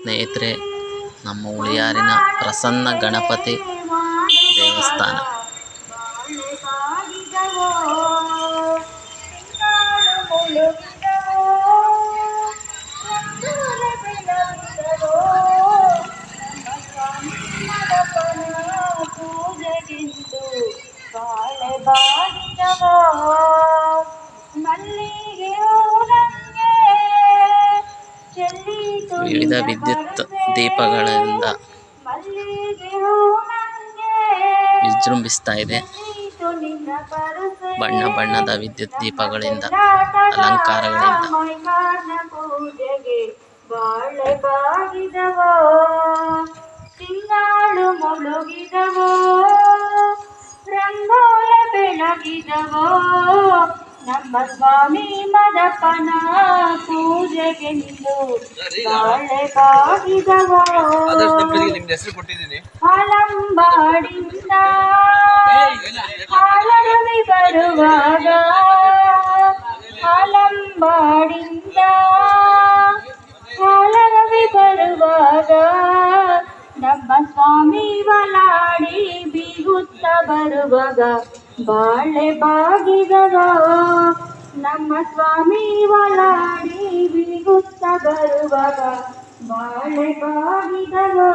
ಸ್ನೇಹಿತರೆ, ನಮ್ಮ ಹುಳಿಯಾರಿನ ಪ್ರಸನ್ನ ಗಣಪತಿ ದೇವಸ್ಥಾನ. ವಿವಿಧ ವಿದ್ಯುತ್ ದೀಪಗಳಿಂದ ವಿಜೃಂಭಿಸ್ತಾ ಇದೆ. ಬಣ್ಣ ಬಣ್ಣದ ವಿದ್ಯುತ್ ದೀಪಗಳಿಂದ, ಅಲಂಕಾರಗಳಿಂದ ತಿಂಗಳು ಮುಳುಗಿದವೋ, ರಂಗೋಲ ಬೆಳಗಿದವೋ, ನಮ್ಮ ಸ್ವಾಮಿ ಮದಪ್ಪನ ಪೂಜೆಗೆಂದು ಬಾಳೆ ಬಾಗಿದವೋ. ಹಾಲಂಬಾಡಿಂದ ಹಾಲರವಿ ಬರುವಾಗ, ಹಾಲಂಬಾಡಿಂದ ಹಾಲರವಿ ಬರುವಾಗ, ನಮ್ಮ ಸ್ವಾಮಿ ಬಲಾಡಿ ಬೀಗುತ್ತ ಬರುವಾಗ ಬಾಳೆ ಬಾಗಿದವೋ. ನಮ್ಮ ಸ್ವಾಮಿ ಬಲಾಡಿ ಬೀಗುತ್ತ ಬರುವಾಗ ಬಾಳೆ ಬಾಗಿದವೋ.